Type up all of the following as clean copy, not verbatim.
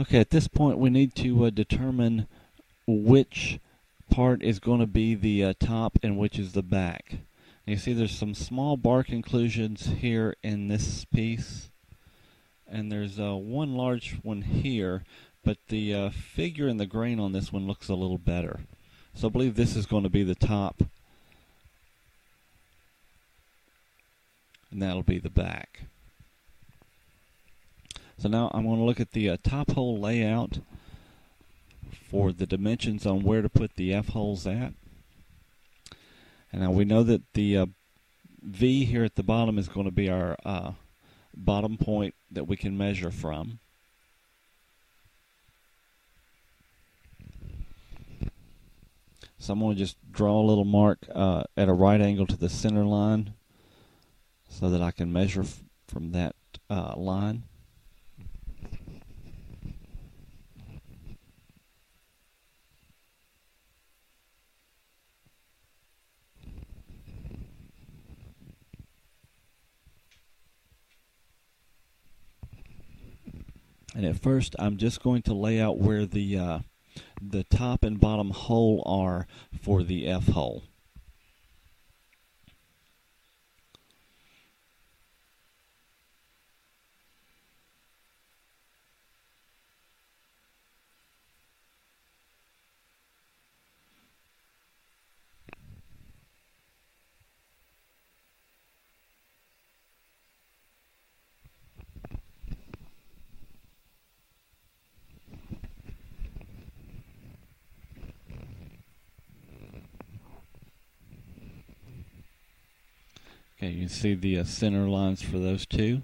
Okay, at this point we need to determine which part is going to be the top and which is the back. You see there's some small bark inclusions here in this piece, and there's one large one here, but the figure and the grain on this one looks a little better. So I believe this is going to be the top, and that'll be the back. So now I'm going to look at the top hole layout for the dimensions on where to put the F-holes at. And now we know that the V here at the bottom is going to be our bottom point that we can measure from. So I'm going to just draw a little mark at a right angle to the center line so that I can measure from that line. And at first, I'm just going to lay out where the top and bottom hole are for the F-hole. Okay, you can see the center lines for those two.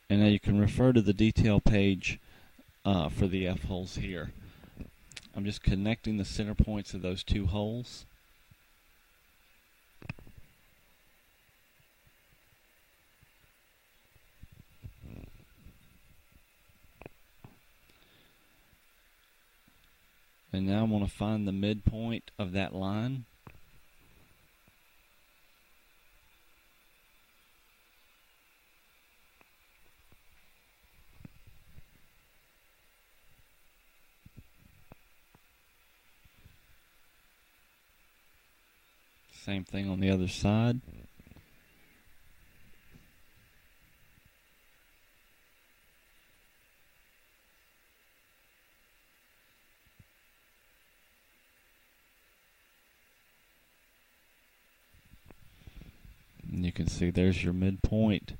And now you can refer to the detail page for the F-holes here. I'm just connecting the center points of those two holes. And now I'm going to find the midpoint of that line. Same thing on the other side. And you can see there's your midpoint.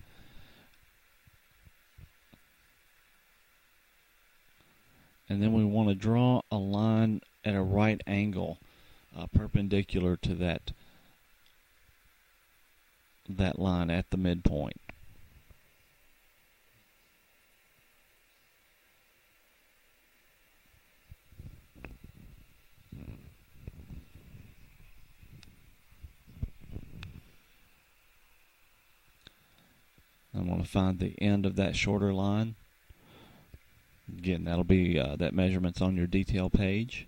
And then we want to draw a line at a right angle, perpendicular to that line at the midpoint. I'm going to find the end of that shorter line. Again, that'll be that measurement's on your detail page.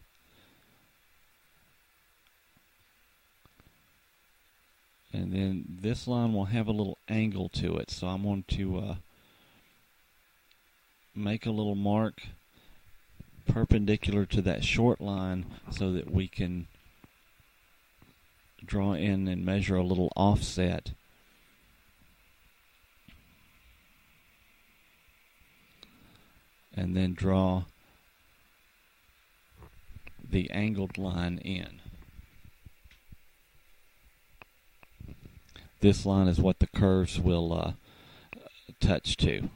And then this line will have a little angle to it, so I'm going to make a little mark perpendicular to that short line so that we can draw in and measure a little offset. And then draw the angled line in. This line is what the curves will touch to.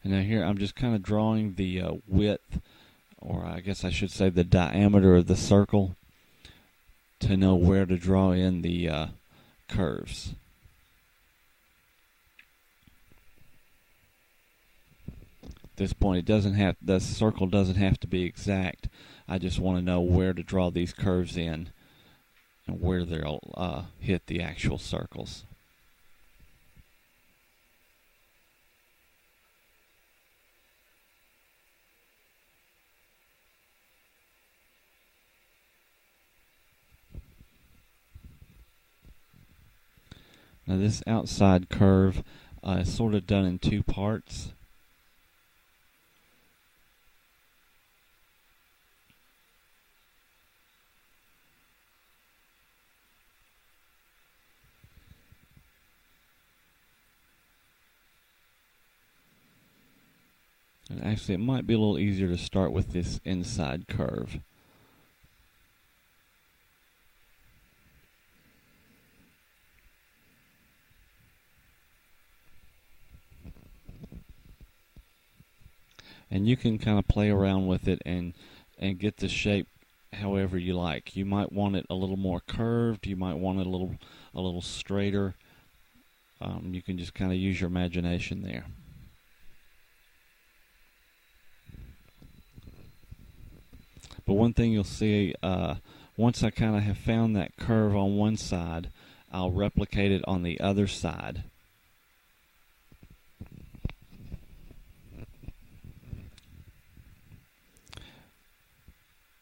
And now here I'm just kind of drawing the width, or I guess I should say the diameter of the circle, to know where to draw in the curves. At this point, the circle doesn't have to be exact. I just want to know where to draw these curves in and where they'll hit the actual circles. Now this outside curve is sort of done in two parts. And actually, it might be a little easier to start with this inside curve. And you can kind of play around with it and get the shape however you like. You might want it a little more curved. You might want it a little straighter. You can just kind of use your imagination there. But one thing you'll see, once I kind of have found that curve on one side, I'll replicate it on the other side.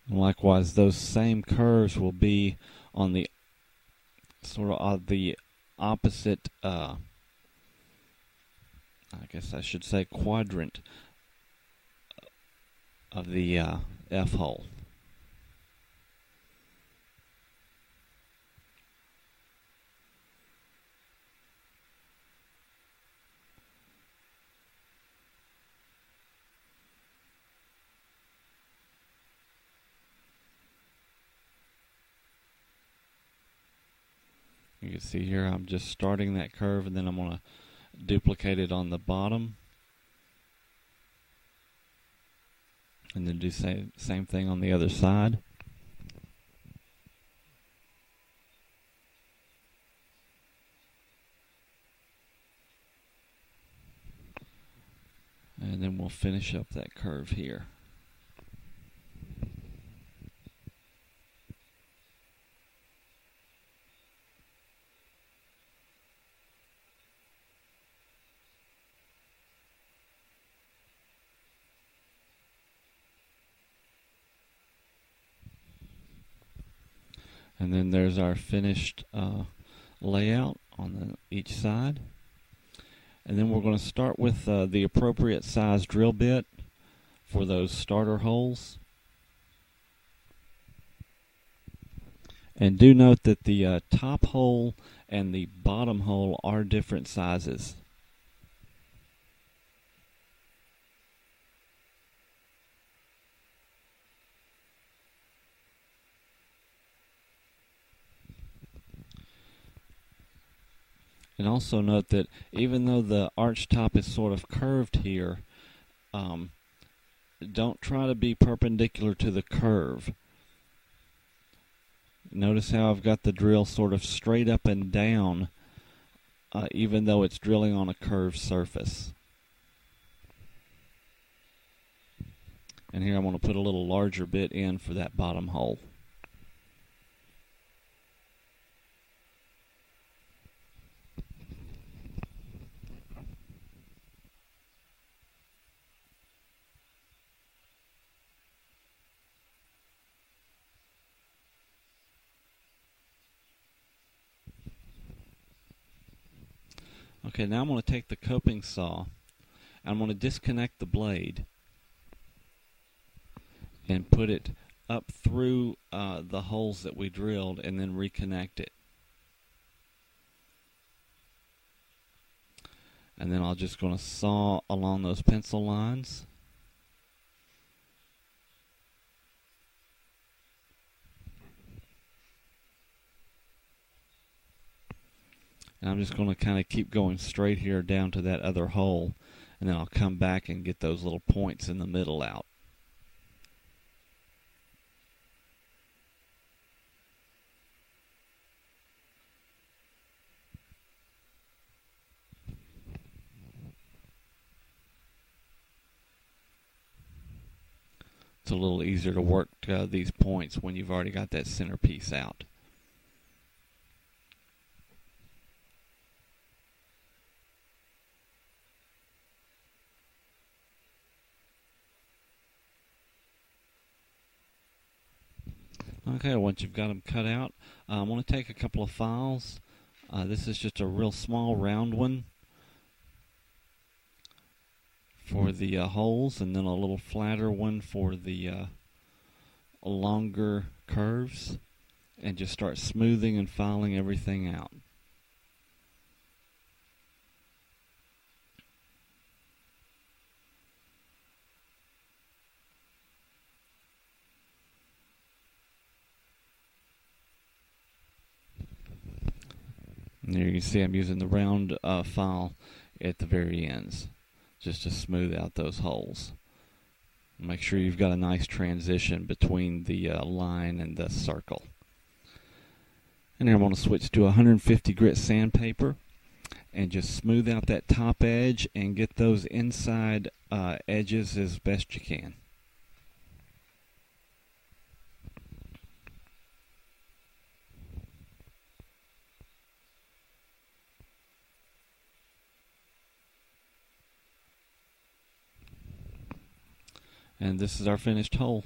And likewise, those same curves will be on the sort of the opposite, I guess I should say, quadrant of the F hole. You can see here I'm just starting that curve, and then I'm going to duplicate it on the bottom, and then do same thing on the other side. And then we'll finish up that curve here. And then there's our finished layout on each side. And then we're going to start with the appropriate size drill bit for those starter holes. And do note that the top hole and the bottom hole are different sizes. And also note that even though the arch top is sort of curved here, don't try to be perpendicular to the curve. Notice how I've got the drill sort of straight up and down, even though it's drilling on a curved surface. And here I'm going to put a little larger bit in for that bottom hole. Okay, now I'm going to take the coping saw, and I'm going to disconnect the blade and put it up through the holes that we drilled, and then reconnect it. And then I'm just going to saw along those pencil lines. And I'm just going to kind of keep going straight here down to that other hole, and then I'll come back and get those little points in the middle out. It's a little easier to work these points when you've already got that center piece out. Okay, once you've got them cut out, I'm going to take a couple of files This is just a real small round one for the holes, and then a little flatter one for the longer curves, and just start smoothing and filing everything out. And there you can see I'm using the round file at the very ends just to smooth out those holes. Make sure you've got a nice transition between the line and the circle. And then I'm going to switch to 150 grit sandpaper and just smooth out that top edge and get those inside edges as best you can. And this is our finished hole.